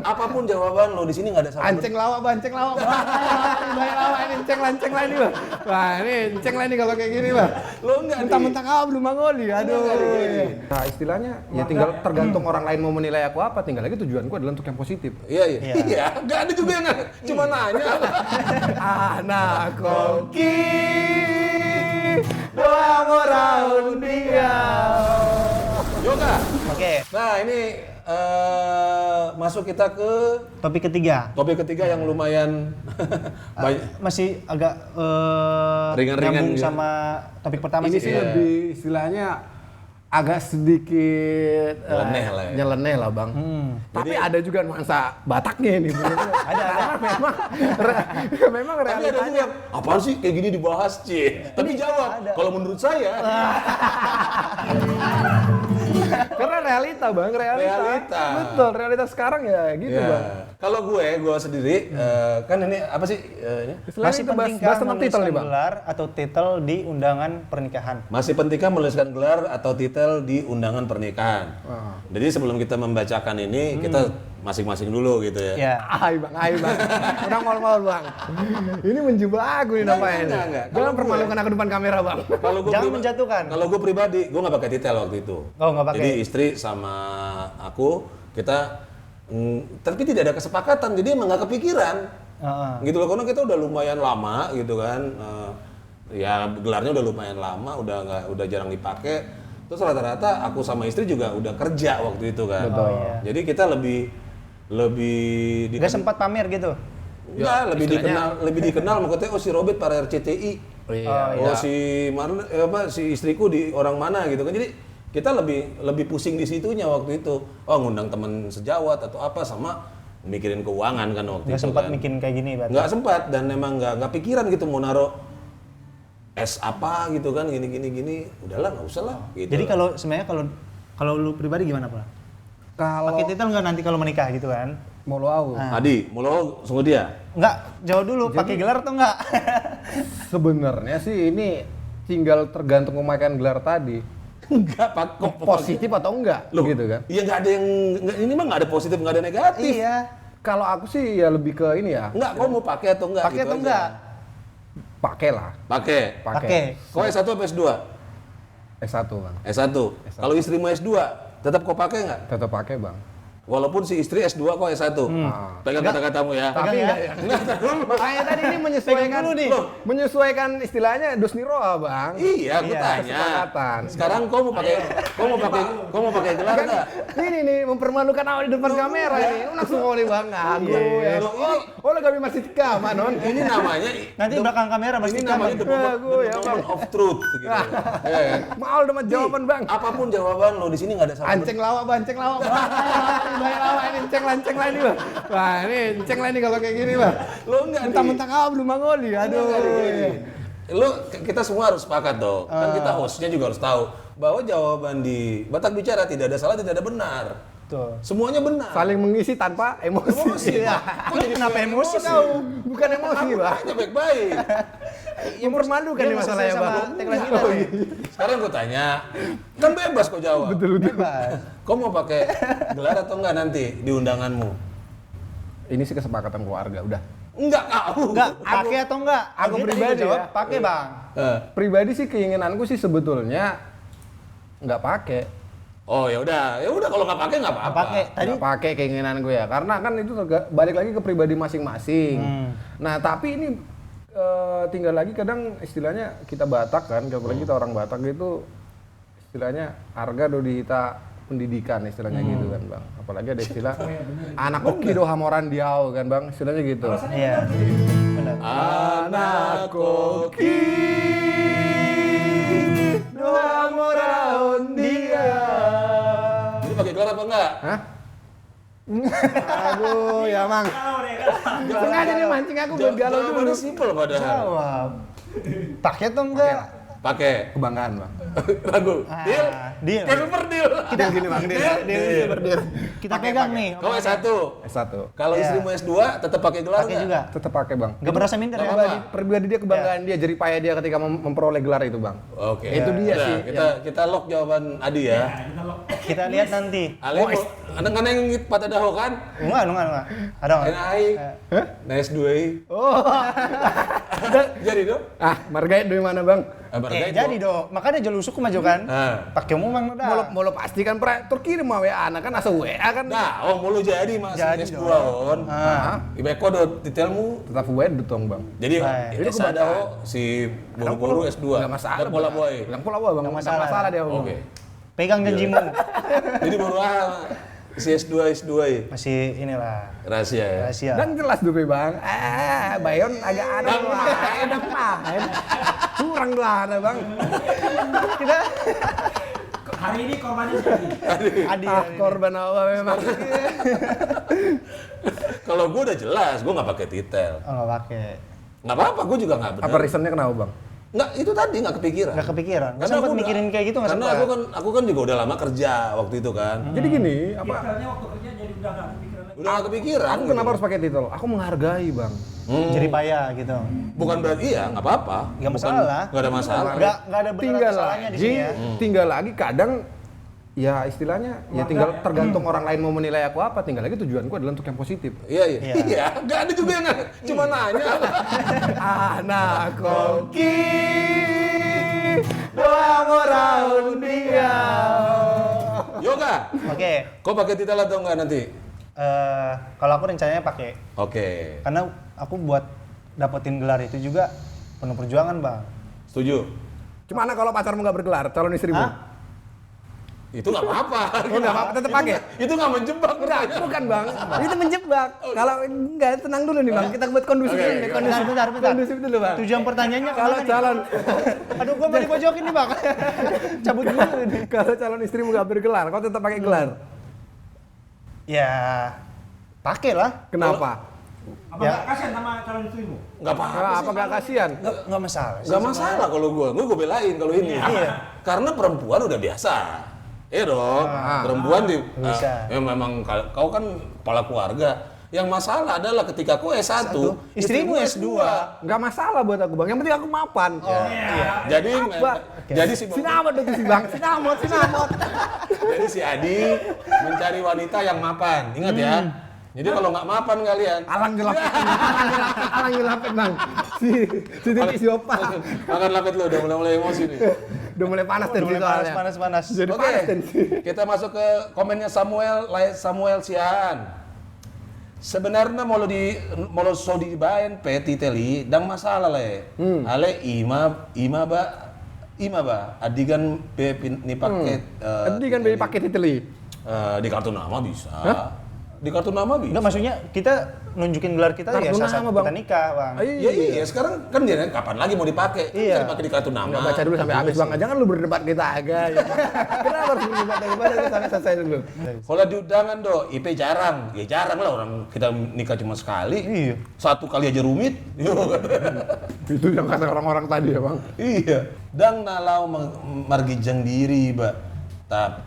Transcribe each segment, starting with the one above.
Apapun jawaban lo di sini nggak ada salah. Anceng lawak. Banyak lawak ini enceng lah ini, Bang. Wah, ini enceng lah ini kalau kayak gini, Bang. Lo enggak nih. Mentang-mentang awak belum mangoli. Aduh. Nah, istilahnya ya tinggal tergantung orang lain mau menilai aku apa, tinggal lagi tujuanku adalah untuk yang positif. Iya. Nggak ada juga yang cuma nanya. Anak koki doa orang dia. Yoga. Oke, Nah, ini masuk kita ke topik ketiga. topik ketiga yang lumayan banyak. Masih agak Ringan-ringan nyambung gitu. sama topik pertama Ini sih. sih lebih istilahnya agak sedikit Nyeleneh lah ya. nyeleneh lah, Bang. Tapi ada juga nuansa Bataknya ini. Ada. Memang Tapi ada juga realitanya. yang, apaan sih kayak gini dibahas, Ci? Tapi jawab, kalau menurut saya Karena realita, Bang, Realita. Betul, realita sekarang ya gitu, ya. Bang. Kalau gue sendiri kan ini apa sih ini? Istilahnya Masih itu bahas pentingkah tentang titel nih, menuliskan Bang. gelar atau titel di undangan pernikahan? Masih pentingkah menuliskan gelar atau titel di undangan pernikahan? Jadi sebelum kita membacakan ini, kita masing-masing dulu gitu ya. Ya. Ayo Bang. Udah mal-mal, Bang. Ini menjebak aku nih namanya. enggak. Jangan Kalau permalukan aku depan kamera, Bang. Kalau gue Jangan menjatuhkan. Kalau gue pribadi, gue nggak pakai titel waktu itu. Oh, nggak pakai. Jadi istri sama aku kita, tapi tidak ada kesepakatan. Jadi emang nggak kepikiran. Heeh. Gitu loh, karena kita udah lumayan lama gitu kan. Ya gelarnya udah lumayan lama, udah jarang dipakai. Terus rata-rata aku sama istri juga udah kerja waktu itu kan. Betul. iya. Jadi kita lebih Nggak sempat pamer gitu? Enggak, istilahnya- lebih dikenal maksudnya si Robert para RCTI. Iya. Si Marlon si istriku di orang mana gitu kan. Jadi kita lebih pusing di situnya waktu itu. Oh, ngundang teman sejawat atau apa sama mikirin keuangan kan waktu Nggak itu sempat kan. bikin kayak gini berarti? Nggak sempat dan emang nggak pikiran gitu mau naruh es apa gitu kan gini. Udahlah nggak usah lah gitu. Jadi kalau sebenarnya kalau lu pribadi gimana, Pak? Kalau Pakai titel nggak nanti kalau menikah gitu kan? mau lo au. Adi, mau lo sungguh dia. Enggak, jawab dulu, pakai gelar atau enggak? Sebenarnya sih ini tinggal tergantung pemakaian gelar tadi. Enggak, Pak. Positif atau enggak gitu kan. Iya nggak ada yang ini mah nggak ada positif nggak ada negatif. Iya. Kalau aku sih ya lebih ke ini ya. Enggak, kau mau pakai atau enggak? Pakai gitu atau aja. enggak? Pakai lah. Pakai. Pakai. Kau S1 atau S2? S1, Bang. S1. Kalau istrimu S2, tetap kau pakai nggak? Tetap pakai, Bang. Walaupun si istri S2 kok S1. Pegang kata-katamu ya. Pegang ya. Makanya tadi ini menyesuaikan dulu nih. menyesuaikan istilahnya dusni roa, Bang. Iya, aku Iya, tanya. kesepakatan. Sekarang kau mau pakai gelar enggak? Ini nih mempermalukan awak di depan kamera ini. Langsung oleh Bang aku ya. Oh, kami masih kama non. Ini namanya Nanti belakang kamera ini pasti namanya the moment of truth gitu. Iya kan? Mau dapat jawaban, Bang. Apapun jawaban lo di sini nggak ada salah. Anceng lawak. Banyak lawak ini enceng lah ini, Bang. Wah, ini enceng lah ini kalau kayak gini, Bang. Lo enggak Mentang-mentang awak belum mangoli. Aduh. Lo kita semua harus sepakat dong. Kan kita hostnya juga harus tahu bahwa jawaban di Batak Bicara tidak ada salah, tidak ada benar. Tuh. Semuanya benar. Saling mengisi tanpa emosi. Emosi. Iya. Kok jadi Kenapa emosi emosi? kau? Bukan emosi, Bang. Makanya baik-baik. Mempermalukan Dia nih masih masalahnya, sama Bang. tagline kita. nih. Sekarang gue tanya, kan bebas kau jawab. Bebas. Kau mau pakai gelar atau enggak nanti di undanganmu? Ini sih kesepakatan keluarga, udah. Enggak kau. Enggak, pakai atau enggak? aku Tadi pribadi gua jawab, ya. pakai, Bang. Pribadi sih keinginanku sih sebetulnya nggak pakai. Oh ya udah kalau nggak pakai nggak apa-apa. Pakai. Tadi Nggak pakai keinginan gue ya, karena kan itu balik lagi ke pribadi masing-masing. Nah tapi ini tinggal lagi kadang istilahnya kita Batak kan, apalagi kita orang Batak gitu istilahnya harga do dihita pendidikan istilahnya gitu kan, Bang. Apalagi ada istilah anak koki do hamoran diau kan, Bang, istilahnya gitu. iya. Benar. Anak koki Do hamoran diau. Ini pakai gelar apa enggak? Hah? Aduh, ya Mang. Sengaja nih mancing aku buat galau dulu. Jawabannya simpel padahal. Jawab. Pakai atau enggak? Pakai. Kebanggaan, Bang. Ragu. Deal? Deal. Silver deal. Kita gini Bang, deal. Kita pegang nih. Kau S1. S1. Kalau Iya. istrimu S2 tetap pakai gelar Pakai nggak? juga. Tetap pakai, Bang. Enggak berasa minder ya. Pribadi dia kebanggaan dia, jerih payah dia ketika memperoleh gelar itu, Bang. Oke. Itu dia Udah, sih. Kita lock jawaban Adi ya. Kita lihat nanti. Ale, kan yang ngit patah daho kan? Enggak. Ada enggak? NAI. Nah S2. Oh. Jadi dong. Ah, margait dari mana, Bang? Jadi dong. Makanya jalur suku maju kan. Pakai umum udah. Mau pasti kan terkirim mah WA anak kan asal WA kan. Nah, mulu jadi Mas Jadi S2 dong. on. Ibeko do detailmu. Tetap WA dong, Bang. Jadi Baik. itu kebaca si buru-buru S2. Enggak masalah. Dan bola boy. Bilang pula Bang, Nggak enggak masalah. masalah dia. Bang. Oke. Pegang janjimu. Jadi baru si S2 ya. Masih inilah Rahasia ya. rahasia. Dan jelas dulu, Bang. Bayon agak ada main. Kurang lah, Bang. Kita Hari ini korbannya siapa? Adi. Korban apa memang. Kalau gue udah jelas, gue nggak pakai titel. Oh, enggak pakai. Nggak apa-apa, gue juga nggak benar. Apa reasonnya kenapa, Bang? Nggak, itu tadi nggak kepikiran. Enggak kepikiran. Enggak Karena sempat aku udah- mikirin kayak gitu enggak Karena sempat. aku kan juga udah lama kerja waktu itu kan. Jadi gini, apa? Titelnya waktu kerja jadi udah nggak kepikiran lagi. Udah nggak kepikiran. Aku kenapa harus pakai titel? Aku menghargai, Bang. Jadi payah gitu. Bukan berarti iya, nggak apa-apa. Nggak Bukan- masalah. Nggak ada masalah. Enggak ada benar Tinggal salahnya di lagi, sini ya. tinggal lagi kadang ya istilahnya ya tinggal tergantung orang lain mau menilai aku apa. Tinggal lagi tujuanku adalah untuk yang positif. Iya. Iya. Iya. Nggak ada juga yang cuma nanya. Anak koki doa orang dia. Yoga, Oke. kau pakai titel atau nggak nanti? Kalau aku rencananya pakai Oke. karena aku buat dapetin gelar itu juga penuh perjuangan, Bang. Setuju. Gimana kalau pacarmu nggak bergelar, calon istrimu? Hah? Itu nggak apa-apa. Oh, nggak apa-apa, tetap pakai. Itu nggak menjebak. Bukan Bang, itu menjebak. Kalau enggak, tenang dulu nih Bang, kita buat kondusif Oke, dulu nih, oke. kondusif. Bentar. Kondusif dulu Bang. Tujuan pertanyaannya Kalau kemana nih? calon Aduh, gua mau dipojokin nih, Bang. Cabut dulu nih. kalau calon istrimu nggak bergelar, kau tetap pakai gelar. Ya, pakai lah. Kenapa? Apa nggak kasihan sama calon istrimu? Nggak apa-apa. Apa nggak kasihan? Nggak masalah. Nggak masalah kalau gue belain kalau ini. Iya. Karena perempuan udah biasa. Iya dong, perempuan bisa. ya memang kau kan kepala keluarga. Yang masalah adalah ketika kau S1, Istrimu S2. Nggak masalah buat aku Bang, yang penting aku mapan. Jadi Bang. jadi si Sinamot itu si Bang, sinamot. jadi si Adi mencari wanita yang mapan. Ingat ya. Jadi kalau nggak mapan kalian, Alang gelapin Bang. Si titik si Opa. makan lapet lo udah mulai emosi nih. Udah mulai panas tensi Mulai soalnya. panas. Jadi Oke, panas tensi. kita masuk ke komennya Samuel Siaan. Sebenarnya mau lo so dibayan peti teli dang masalah le. Ale ima ba adigan ni paket Tadi kan beli paket iteli. di kartu nama bisa. Di kartu nama bisa. Enggak, maksudnya kita nunjukin gelar kita ya Kartu saat nama, Bang. kita nikah, Bang. Iya, sekarang kan dia kapan lagi mau dipakai? Kan Iya. bisa dipakai di kartu nama. Nggak baca dulu sampai habis Bang. Jangan lu berdebat kita agak. Ya. Kenapa harus berdebat daripada sampai selesai dulu? Kalau di undangan IP jarang. Ya jarang lah orang kita nikah cuma sekali. Iya. Satu kali aja rumit. Itu yang kata orang-orang tadi ya Bang. Iya. Dang nalau margijang diri, Mbak.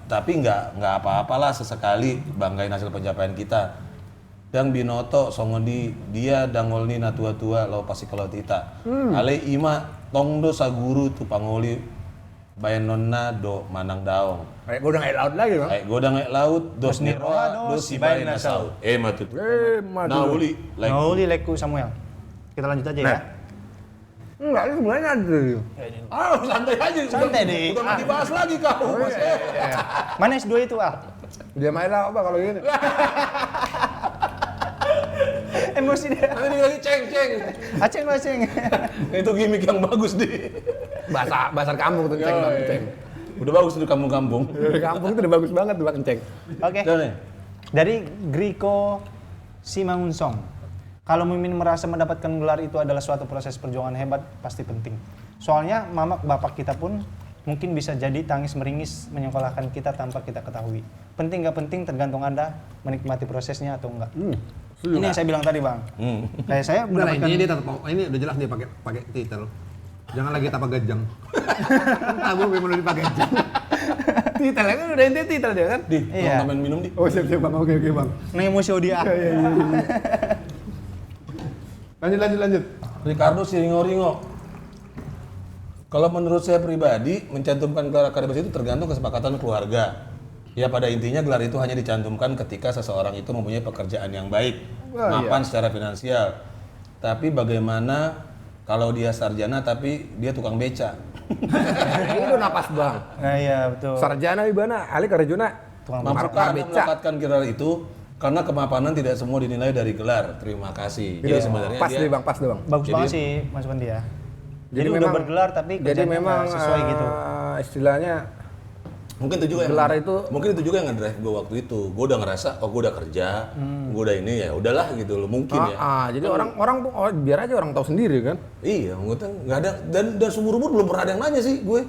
Tapi nggak apa-apalah sesekali banggain hasil pencapaian kita. Dang binoto songodi dia dangolni na tua-tua lo pasti kalau tita. Ale ima tongdo saguru tu pangoli bayan nonna do manang daong. Kayak gue udah nggak laut lagi Bang. Kayak godang laut dos ni roa dos si bayan nasau. Matut. Nauli like Nauli leku Samuel. Kita lanjut aja ya. Enggak, itu sebenarnya ada. santai aja. Santai deh. Udah mau dibahas lagi kau. Mana S2 itu, ah? Dia main lah apa kalau gini. Emosi dia. Nanti lagi ceng. Aceng. Itu gimmick yang bagus di. Bahasa kampung tuh ceng Bang, ceng. Udah bagus di kampung-kampung. Dari kampung itu udah bagus banget tuh Bang ceng. Oke. Dari Griko Simangunsong. Kalau Mimin merasa mendapatkan gelar itu adalah suatu proses perjuangan hebat, pasti penting. Soalnya mama bapak kita pun mungkin bisa jadi tangis meringis menyekolahkan kita tanpa kita ketahui. Penting nggak penting tergantung Anda menikmati prosesnya atau enggak. Ini yang saya bilang tadi Bang. Kayak saya Udah lah, mendapatkan intinya dia tetap ini udah jelas dia pakai titel. Jangan lagi tapak gajang. Entah gue mau di Pagajang. Titel kan udah ente titel dia kan? Di, Iya. tambahin minum di. Oh siap bang, oke bang. Neng emosi dia. Lanjut. Ricardo Siringo-Ringo. Kalau menurut saya pribadi, mencantumkan gelar akademisi itu tergantung kesepakatan keluarga. Ya pada intinya gelar itu hanya dicantumkan ketika seseorang itu mempunyai pekerjaan yang baik, mapan secara finansial. Tapi bagaimana kalau dia sarjana tapi dia tukang beca? Itu napas bang. Nah iya betul. Sarjana di mana? Ali Karjuna. Mampukah Anda mendapatkan gelar itu? Karena kemapanan tidak semua dinilai dari gelar. Terima kasih. Jadi sebenarnya Pas dia deh bang, pas deh bang. Bagus banget sih masukan dia. Jadi udah memang- bergelar tapi Jadi kerjanya memang nggak sesuai gitu. Istilahnya mungkin itu juga gelar yang, itu- mungkin itu juga yang ngedrive gue waktu itu. Gue udah ngerasa, oh gue udah kerja, gue udah ini ya udahlah gitu loh mungkin ya. jadi orang tuh biar aja orang tahu sendiri kan. Iya, gue tuh nggak ada dan seumur umur belum pernah ada yang nanya sih gue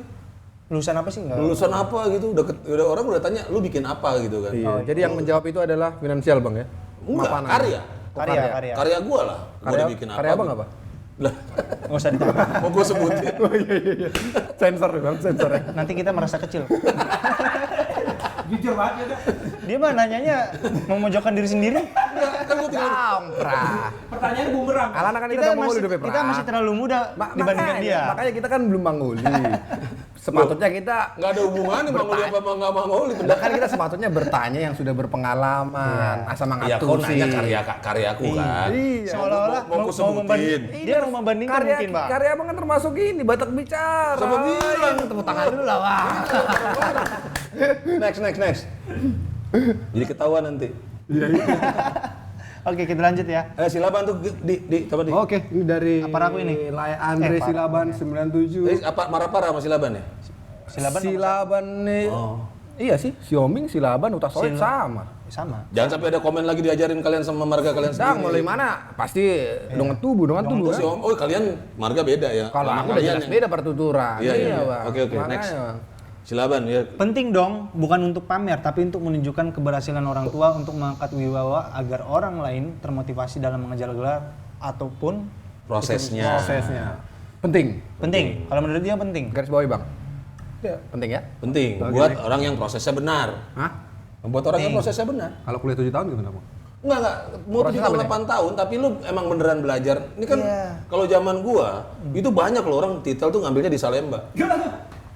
Lulusan apa sih enggak? lulusan apa gitu. Udah orang udah tanya lu bikin apa gitu kan. Iya. Jadi yang menjawab itu adalah finansial bang ya. Enggak, Mapanan. karya. Karya. Karya gue lah. Gue udah bikin apa. Karya abang gitu. apa? Lah, Nggak usah ditanya. mau gue sebutin. Sensor bang, sensor ya. Nanti kita merasa kecil. Jujur banget ya Kak. Dia mah nanyanya memojokkan diri sendiri. Kan gue tinggal Kampra. Pertanyaan bumerang. Alana kan kita, Kita udah manguli masih, udah kita masih terlalu muda dibandingkan dia. Makanya kita kan belum manguli. Sepatutnya kita nggak ada hubungannya mangoli apa nggak mangoli. kan kita sepatutnya bertanya yang sudah berpengalaman. Asa Iya, kau mangatu nanya sih. karyaku kan. Iya. Seolah-olah Mau aku sebutin. dia mau membandingkan Karya mungkin, Pak. karya abang kan termasuk ini Batak bicara. Siapa bilang? Tepuk tangan dulu lah wah. Next. Jadi ketahuan nanti. Oke, kita lanjut ya. Silaban tuh di coba di. Oke, ini dari Apa aku ini? Lay Andre Pak. Silaban 97. Apa marah-parah sama Silaban ya? Silaban nih. Iya sih, Xiaoming, Silaban, Uta Solid sama. sama. Jangan sampai ada komen lagi diajarin kalian sama marga kalian Dang, sendiri. mulai mana? Pasti dengan tubuh Oh, kan. si Om, oh kalian marga beda ya? Kalau Nama aku udah kalian jelas yang- beda pertuturan. Iya. Bang. Oke, Makanya, next. Bang. Silaban ya. Penting dong, bukan untuk pamer, tapi untuk menunjukkan keberhasilan orang tua untuk mengangkat wibawa agar orang lain termotivasi dalam mengejar gelar ataupun Prosesnya. Penting. penting. Kalau menurut dia penting. Garis bawahi, Bang. Penting ya? Penting buat orang yang prosesnya benar. Hah? Membuat orang yang prosesnya benar. Kalau kuliah 7 tahun gimana, Bang? Enggak. Mau 7 tahun 8 tahun, tapi lu emang beneran belajar. Ini kan kalau zaman gua, itu banyak loh orang titel tuh ngambilnya di Salemba.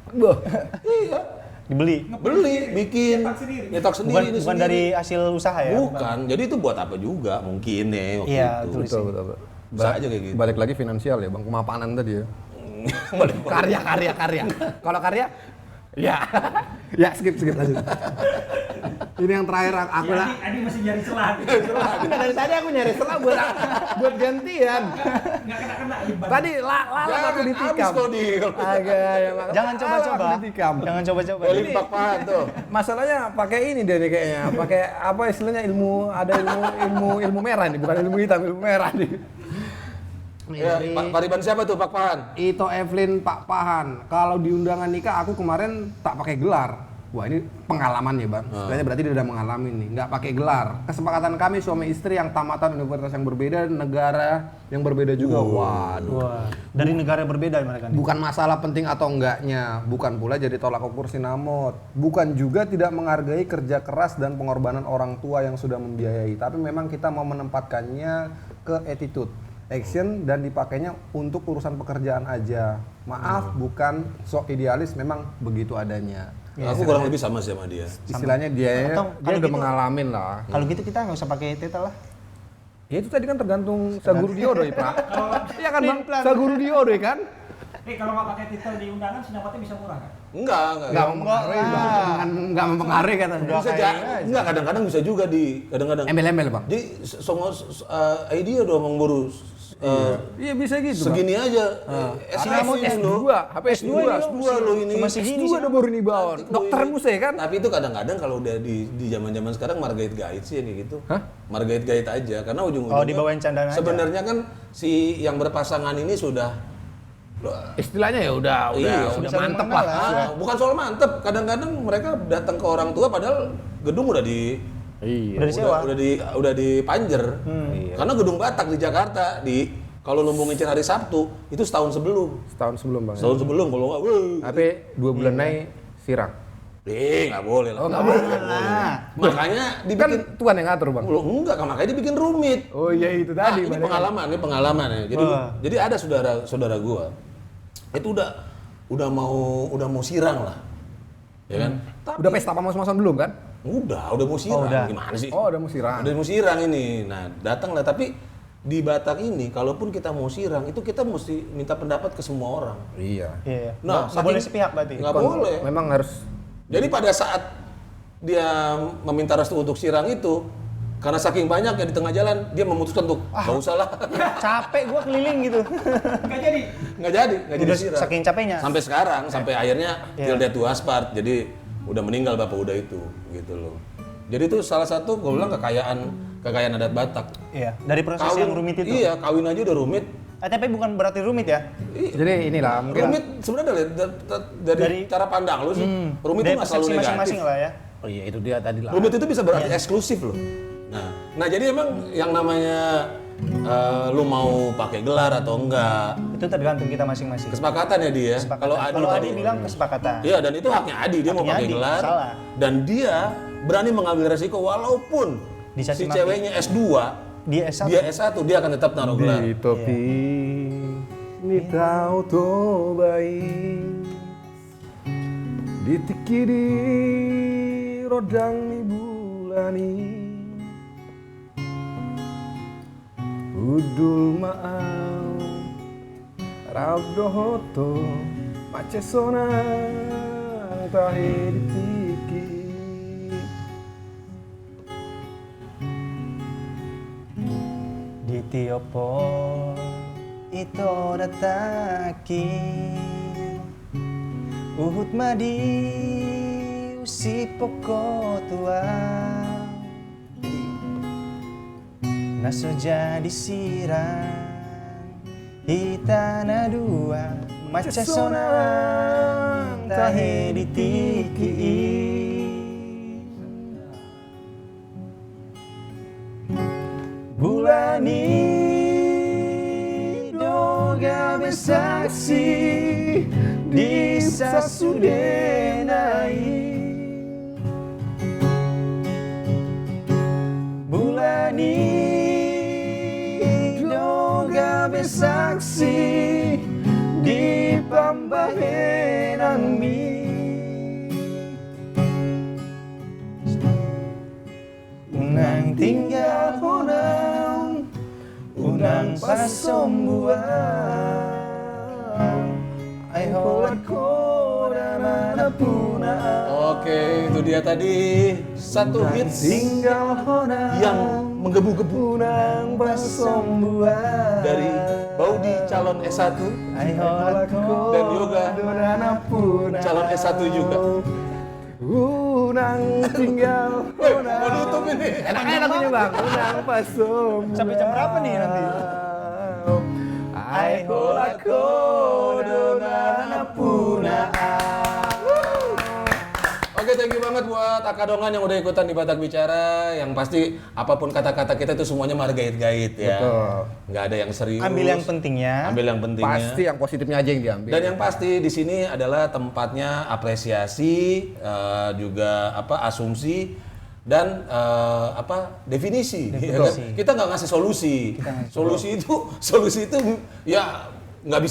Iya. Dibeli. Beli, bikin, nyetak sendiri. Bukan, ini bukan sendiri. dari hasil usaha ya? Bukan. Jadi itu buat apa juga mungkin ya waktu Iya, itu. betul. Betul. Bisa aja kayak gitu. Balik lagi finansial ya, Bang. Kemapanan tadi ya. Karya. Kalau karya, ya. Ya, skip lanjut. Ini yang terakhir aku lah. Adi masih nyari celah. Enggak, dari tadi aku nyari setelah buat gantian. Nggak kena ibadah. Tadi lalat aku ditikam. Habis kok di. Agak ya, Bang. Jangan coba-coba. Lalat ditikam. Jangan coba-coba. Beli papan tuh. Masalahnya pakai ini deh nih kayaknya. Pakai apa istilahnya ilmu merah nih, bukan ilmu hitam, ilmu merah nih. Ya, Pak Pariban siapa tuh Pak Pahan? Ito Evelyn Pak Pahan. Kalau di undangan nikah aku kemarin tak pakai gelar. Wah ini pengalaman ya bang. Sebenarnya berarti dia udah mengalami nih. Nggak pakai gelar. Kesepakatan kami suami istri yang tamatan universitas yang berbeda, negara yang berbeda juga. Waduh. Wah, dari negara berbeda mereka nih. Bukan masalah penting atau enggaknya, bukan pula jadi tolak ukur sinamot, bukan juga tidak menghargai kerja keras dan pengorbanan orang tua yang sudah membiayai, tapi memang kita mau menempatkannya ke attitude, action dan dipakainya untuk urusan pekerjaan aja. Maaf, bukan sok idealis, memang begitu adanya. Aku kurang lebih sama sama dia. Istilahnya dia Atau dia kalau udah gitu- mengalamin lah. Kalau gitu kita nggak usah pakai titel lah. Ya itu tadi kan tergantung Saguru Diodo ya Pak. Iya kan Bang? Saguru Diodo ya kan? Kalau nggak pakai titel di undangan, sinapotnya bisa murah kan? Enggak. Nggak mempengaruhi Bang. Nggak mempengaruhi katanya. Bisa enggak kadang-kadang bisa juga kadang-kadang. Embel-embel Bang. Jadi idea dong Bang Boru. Iya bisa gitu Bang. Segini aja. S2, HP S2 lo ini. Cuma segini S2 udah baru ini bawa. Dokter Muse kan? Tapi itu kadang-kadang kalau udah di zaman-zaman sekarang margait gait sih yang gitu. Hah? Margait gait aja karena ujung-ujungnya dibawain candaan aja. sebenarnya kan si yang berpasangan ini sudah Istilahnya ya udah mantep lah. bukan soal mantep. Kadang-kadang mereka datang ke orang tua padahal gedung udah di Iya. Udah disewa. udah dipanjer. Karena gedung Batak di Jakarta kalau lu mau ngincer hari Sabtu, itu setahun sebelum. Setahun sebelum Bang. Setahun sebelum kalau nggak, wah. Tapi 2 bulan naik sirang. Nggak boleh lah. Oh, nggak boleh. Makanya Kan dibikin, Tuhan yang ngatur Bang. Loh, enggak, makanya dibikin rumit. Oh iya itu Nah, tadi. ini Bang. pengalaman ya. Jadi ada saudara gua itu udah mau sirang lah, ya kan? Udah pesta pamas-pamasan belum kan? Udah mau sirang. udah. Gimana sih? Oh udah mau sirang. Udah mau sirang ini. Nah, datang lah. Tapi di Batak ini, kalaupun kita mau sirang, itu kita mesti minta pendapat ke semua orang. Iya. Iya. Nah, Nggak boleh sepihak berarti. Nggak boleh. Memang harus. Jadi pada saat dia meminta restu untuk sirang itu, karena saking banyaknya di tengah jalan, dia memutuskan untuk nggak usah lah. Capek gua keliling gitu. Nggak jadi. Nggak jadi Udah sirang. saking capeknya. Sampai sekarang, sampai akhirnya Iya. till death do us part. Jadi udah meninggal bapak udah itu, gitu loh. Jadi itu salah satu gue bilang kekayaan adat Batak. Iya, dari proses yang rumit itu. Iya, kawin aja udah rumit. Tapi bukan berarti rumit ya. Jadi inilah mungkin. Rumit sebenarnya dari cara pandang lu sih. Rumit itu Dari nggak selalu persepsi negatif. masing-masing lah ya. Oh iya itu dia tadi lah. Rumit itu bisa berarti eksklusif loh. Nah jadi emang yang namanya lu mau pakai gelar atau enggak, Itu tergantung kita masing-masing. kesepakatan ya dia. Kalau Adi bilang kesepakatan. iya, dan itu haknya Adi, dia mau Haknya pakai Adi, gelar. salah. Dan dia berani mengambil resiko walaupun Dicaci si maki. ceweknya S2, Dia S1. dia S1, dia akan tetap naruh gelar. Di topi ni tau to bai ditiki di rodang ni bulani udul maau rabdohoto macesona tahe ditiki. Di tiopo ito dataki Uhud madi usipoko tua Naso jadi sirang Hitana dua Maca sonang tahe ditiki Bulani doga besaksi di sasudenai Bulani doga besaksi di pambahenan mi Unang tinggal unang pasombuan ay holat ko na manapuna Oke, itu dia tadi satu hits Tinggal honang yang menggebu-gebu unang pasombuan dari Baudi calon S1 ay holat ko dan Yoga Donanapuna calon S1 juga. Unang tinggal honang Mau nutup ini. Enak-enak ini bang, unang pasombuan Sampai jam berapa nih nanti? Ay holako donanapuna. Oke, thank you banget buat Akadongan yang udah ikutan di Batak Bicara. Yang pasti apapun kata-kata kita itu semuanya margait-gait ya. Betul. Nggak ada yang serius. Ambil yang pentingnya. Ambil yang pentingnya. Pasti yang positifnya aja yang diambil. Dan yang pasti di sini adalah tempatnya apresiasi, juga asumsi dan definisi. Ya kan? Kita nggak ngasih solusi. Solusi itu ya nggak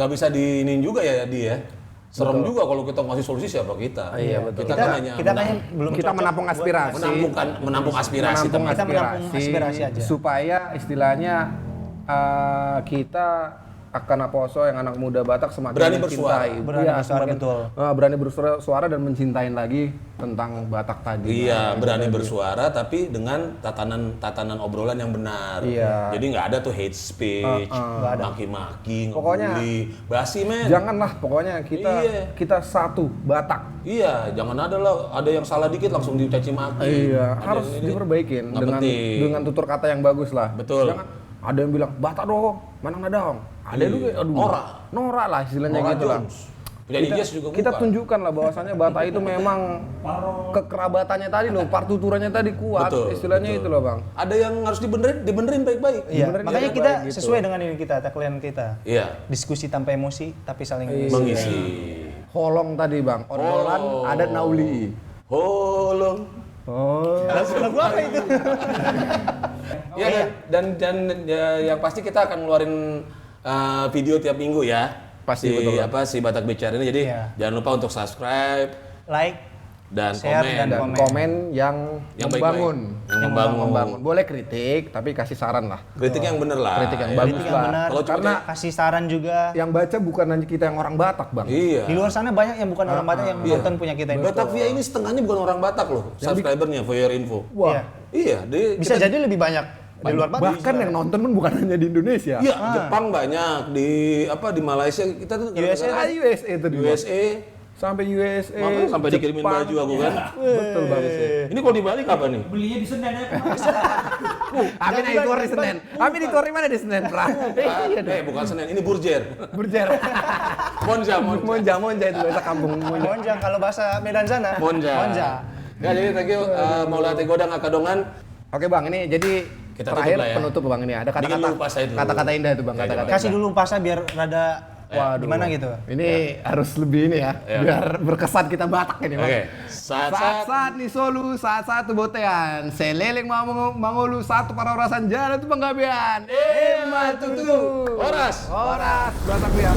bisa diinin juga ya dia. Serem juga kalau kita ngasih solusi siapa kita. Iya, betul. Kita kan hanya Kita kayaknya belum kita cocok menampung buat- aspirasi. menampung aspirasi Menampung teman. Kita menampung aspirasi aja. supaya istilahnya kita akan Aposo yang anak muda Batak semakin Berani mencintai. bersuara. Berani Iya, bersuara, semakin, betul. berani bersuara dan mencintain lagi tentang Batak tadi. Iya, berani bersuara tapi dengan tatanan obrolan yang benar. Iya. Jadi nggak ada tuh hate speech, maki-maki, Pokoknya- ngebully, basi men. Janganlah pokoknya Iya. kita satu Batak. Iya, jangan ada yang salah dikit langsung dicaci maki. Iya, Ada harus yang ini. diperbaikin Nggak penting. dengan tutur kata yang bagus lah. Betul. Jangan ada yang bilang Batak dong, Manang Nadong. Ada Iya. juga, aduh. Nora. Nora lah istilahnya Nora gitu lah. Jones. Dan Ijas juga kita bukan. tunjukkan lah bahwasannya Batak itu memang kekerabatannya tadi loh, partuturannya tadi kuat, Betul, istilahnya betul. itu loh bang. Ada yang harus dibenerin baik-baik. Iya, Beneran makanya dia kita baik gitu. sesuai dengan ini kita, tagline kita. Iya. Diskusi tanpa emosi, tapi saling Mengisi. Holong tadi bang, ondolan adat Nauli. Holong. Oh. lagu apa itu? Ya, dan yang pasti kita akan ngeluarin video tiap minggu ya. Pasti, si, betul. si Batak Bicara ini. Jadi Iya. jangan lupa untuk subscribe Like, dan share, komen. dan Dan komen. komen yang Yang membangun. baik-baik. Yang membangun. Boleh kritik, tapi kasih saran lah. Kritik yang bener lah. Kritik yang ya. bagus kritik yang lah. benar, Kalau cuma Karena kasih saran juga. yang baca bukan hanya kita yang orang Batak bang. Iya. Di luar sana banyak yang bukan orang Batak yang Iya. nonton punya kita ini. Batavia ini setengahnya bukan orang Batak loh, subscribernya for your info. Wah. Iya. Iya, Bisa jadi lebih banyak di luar Batak. Bahkan yang nonton pun bukan hanya di Indonesia. Iya, Jepang banyak, di Malaysia kita tuh USA Ah, USA itu di USA, sampai USA. makanya sampai dikirimin Jepang. baju aku kan. Betul banget sih. Ini kalau dibalik apa nih? Belinya di Senen ya. Kami naik tour di Senen. Kami di tour di mana di Senen, Pra? Bukan Senen, ini Burjer. Berjar. Monja. Monja itu bahasa kampung Monja. Monjang kalau bahasa Medan sana. Monja. Monja. Ya, jadi thank you Maula Tegodang Akadongan. Oke bang, ini jadi Kita terakhir tutup lah ya. penutup bang ini ada Bikin kata-kata dulu pas saya dulu. kata-kata indah itu bang, Ya, kata-kata Kasih indah. dulu pasnya biar rada gimana gitu. Ini harus lebih ini ya, Ya. biar berkesan kita Batak ini bang. Oke. Saat Saat nih solu, saat satu botean, seleleng mangolu satu para orasan jalan itu penggabean. Matutu. Horas. Horas Batak ya.